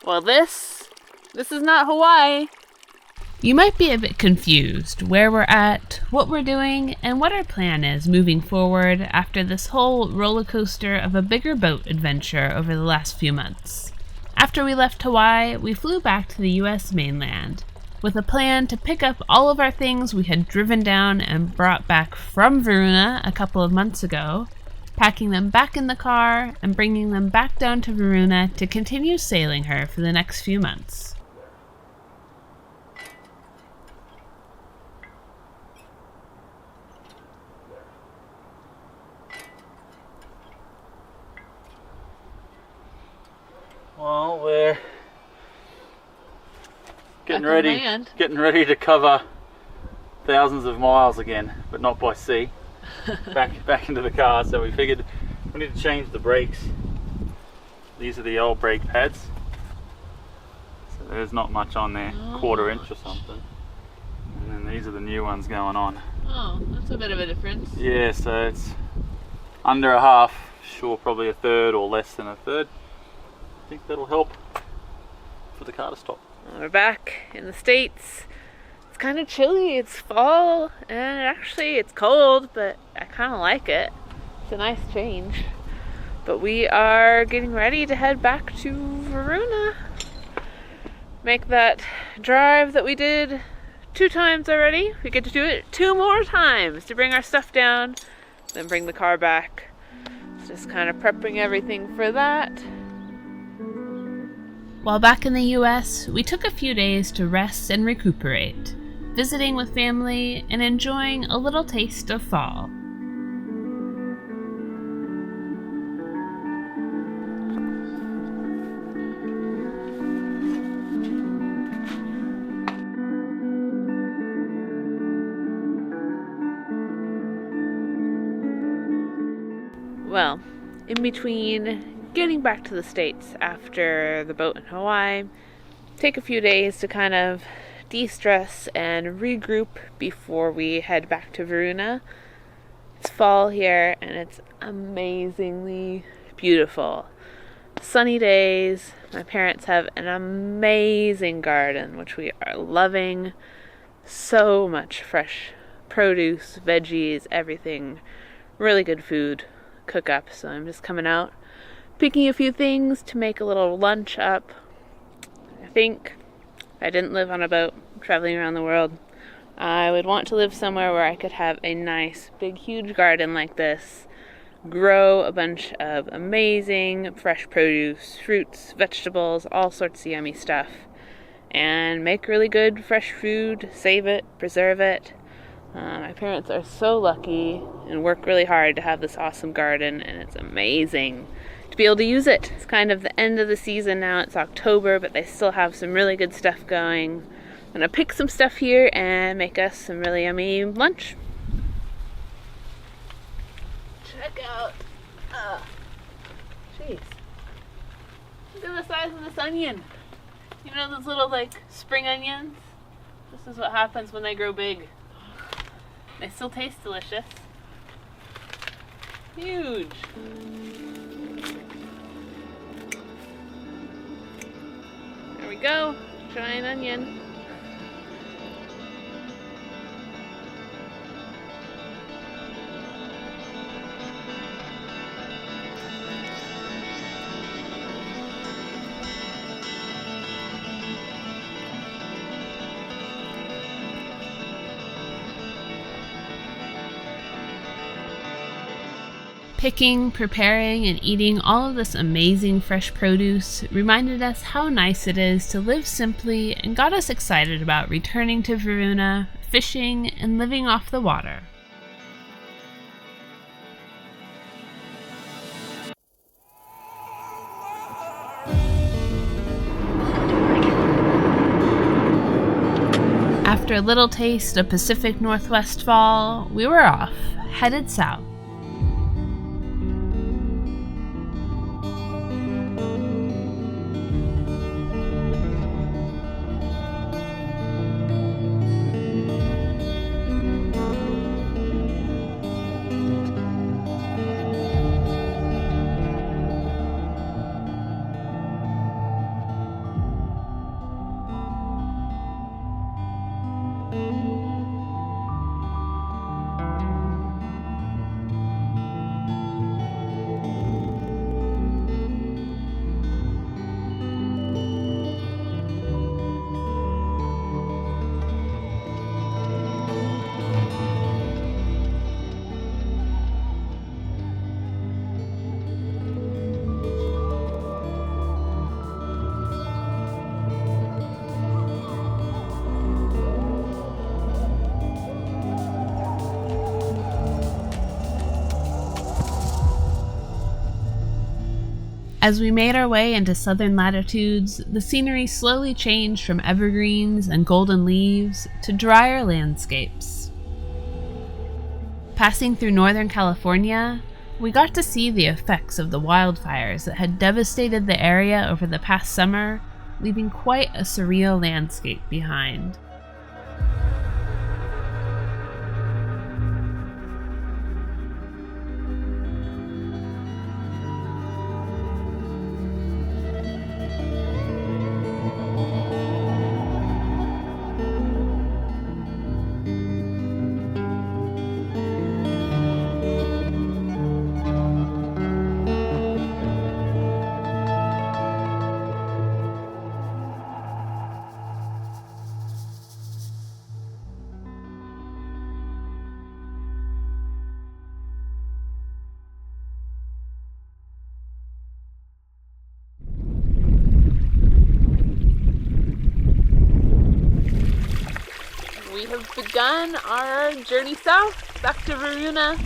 Well, this is not Hawaii. You might be a bit confused where we're at, what we're doing, and what our plan is moving forward after this whole roller coaster of a bigger boat adventure over the last few months. After we left Hawaii, we flew back to the US mainland with a plan to pick up all of our things we had driven down and brought back from Varuna a couple of months ago, packing them back in the car and bringing them back down to Varuna to continue sailing her for the next few months. Well, we're getting ready to cover thousands of miles again, but not by sea. back into the car, so we figured we need to change the brakes. These are the old brake pads, so there's not much on there, quarter inch or something. And then these are the new ones going on. Oh, that's a bit of a difference. Yeah, so it's under a half, sure, probably a third or less than a third. I think that'll help for the car to stop. We're back in the States. It's kind of chilly. It's fall, and actually it's cold, but I kind of like it. It's a nice change. But we are getting ready to head back to Varuna. Make that drive that we did 2 times already. We get to do it 2 more times to bring our stuff down, then bring the car back. It's just kind of prepping everything for that. While back in the US, we took a few days to rest and recuperate, visiting with family and enjoying a little taste of fall. Well, in between getting back to the States after the boat in Hawaii, take a few days to kind of de-stress and regroup before we head back to Varuna. It's fall here and it's amazingly beautiful. Sunny days. My parents have an amazing garden, which we are loving. So much fresh produce, veggies, everything. Really good food cook up. So I'm just coming out, picking a few things to make a little lunch up. I think if I didn't live on a boat traveling around the world, I would want to live somewhere where I could have a nice, big, huge garden like this, grow a bunch of amazing fresh produce, fruits, vegetables, all sorts of yummy stuff, and make really good fresh food, save it, preserve it. My parents are so lucky and work really hard to have this awesome garden, and it's amazing to be able to use it. It's kind of the end of the season now. It's October, but they still have some really good stuff going. I'm gonna pick some stuff here and make us some really yummy lunch. Check out, jeez, look at the size of this onion. You know those little like spring onions? This is what happens when they grow big. They still taste delicious. Huge. There we go, giant onion. Picking, preparing, and eating all of this amazing fresh produce reminded us how nice it is to live simply and got us excited about returning to Varuna, fishing, and living off the water. After a little taste of Pacific Northwest fall, we were off, headed south. As we made our way into southern latitudes, the scenery slowly changed from evergreens and golden leaves to drier landscapes. Passing through Northern California, we got to see the effects of the wildfires that had devastated the area over the past summer, leaving quite a surreal landscape behind. We have begun our journey south, back to Varuna.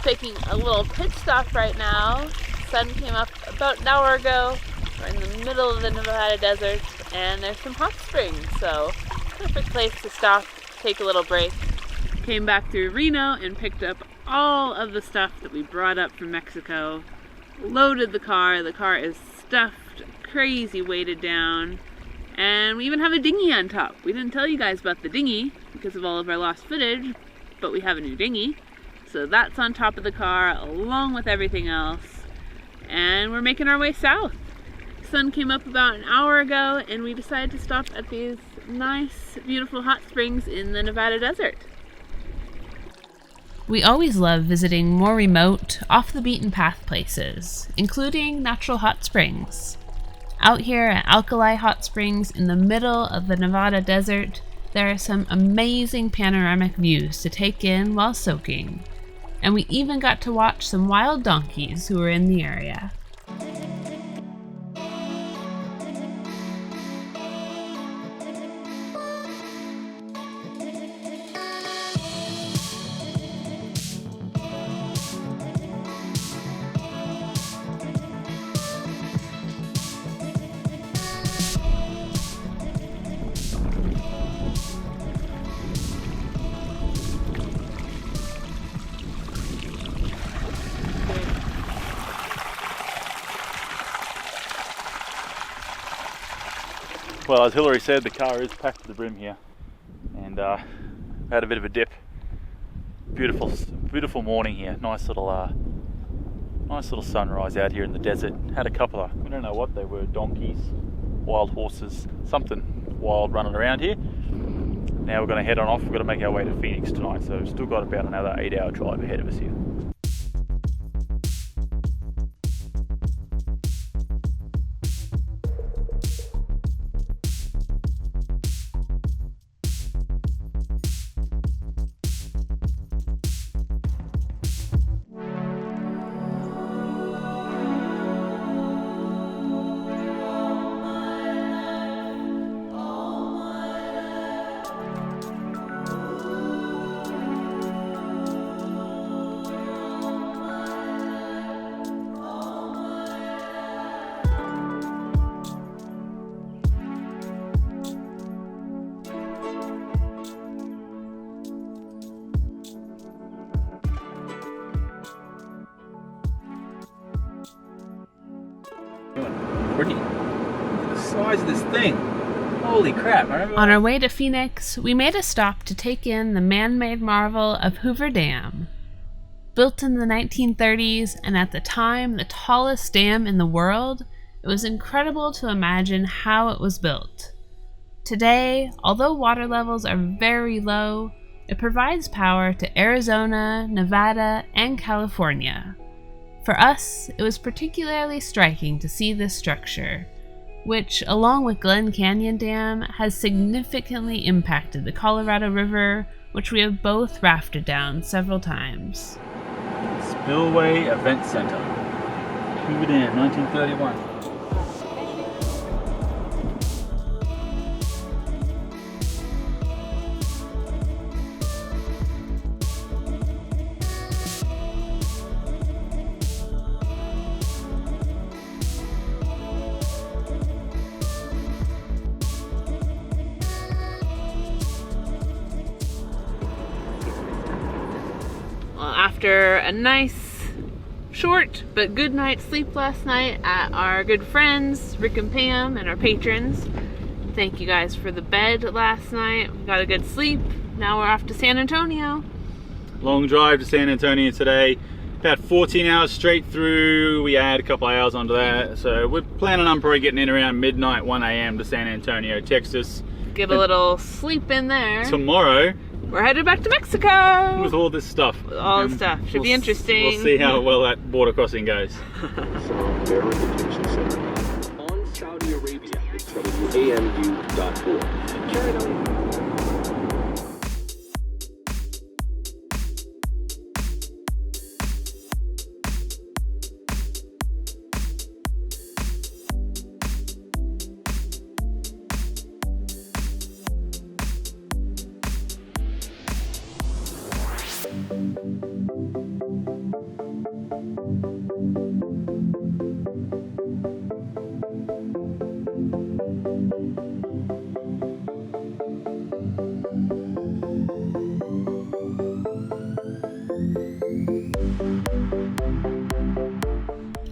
Taking a little pit stop right now. Sun came up about an hour ago. We're in the middle of the Nevada desert, and there's some hot springs, so perfect place to stop, take a little break. Came back through Reno and picked up all of the stuff that we brought up from Mexico. Loaded the car. The car is stuffed, crazy weighted down. And we even have a dinghy on top. We didn't tell you guys about the dinghy because of all of our lost footage, but we have a new dinghy. So that's on top of the car along with everything else. And we're making our way south. The sun came up about an hour ago and we decided to stop at these nice, beautiful hot springs in the Nevada desert. We always love visiting more remote, off-the-beaten-path places, including natural hot springs. Out here at Alkali Hot Springs in the middle of the Nevada desert, there are some amazing panoramic views to take in while soaking. And we even got to watch some wild donkeys who were in the area. Well, as Hillary said, the car is packed to the brim here, and had a bit of a dip. Beautiful, beautiful morning here. Nice little sunrise out here in the desert. Had a couple of, we don't know what they were, donkeys, wild horses, something wild running around here. Now we're going to head on off. We've got to make our way to Phoenix tonight, so we've still got about another 8-hour drive ahead of us here. Pretty. Look at the size of this thing. Holy crap. On our way to Phoenix, we made a stop to take in the man-made marvel of Hoover Dam. Built in the 1930s and at the time the tallest dam in the world, it was incredible to imagine how it was built. Today, although water levels are very low, it provides power to Arizona, Nevada, and California. For us, it was particularly striking to see this structure, which, along with Glen Canyon Dam, has significantly impacted the Colorado River, which we have both rafted down several times. Spillway Event Center. Hoover Dam, 1931. after a nice, short, but good night's sleep last night at our good friends, Rick and Pam, and our patrons. Thank you guys for the bed last night. We got a good sleep. Now we're off to San Antonio. Long drive to San Antonio today. About 14 hours straight through. We add a couple of hours onto that. So we're planning on probably getting in around midnight, 1 a.m. to San Antonio, Texas. Get a little sleep in there. Tomorrow, we're headed back to Mexico. with all this stuff. With all the stuff. Should be interesting. We'll see how well that border crossing goes. From Barra Detention Center on Saudi Arabia, it's WAMU.org. Carried on.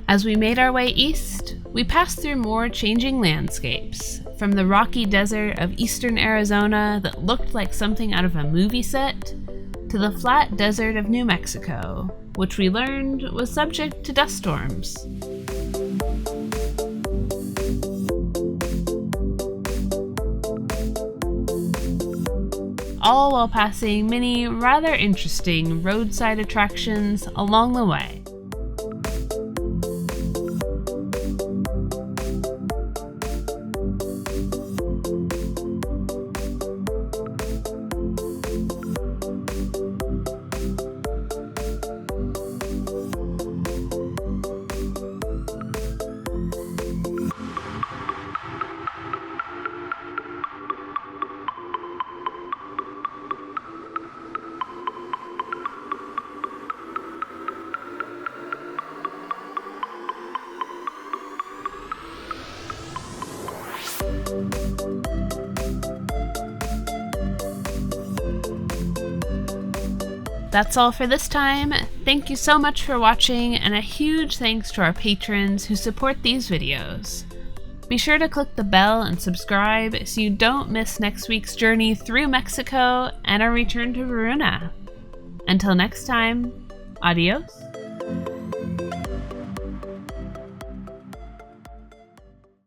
As we made our way east, we passed through more changing landscapes, from the rocky desert of eastern Arizona that looked like something out of a movie set, to the flat desert of New Mexico, which we learned was subject to dust storms. All while passing many rather interesting roadside attractions along the way. That's all for this time. Thank you so much for watching, and a huge thanks to our patrons who support these videos. Be sure to click the bell and subscribe so you don't miss next week's journey through Mexico and our return to Varuna. Until next time, adios.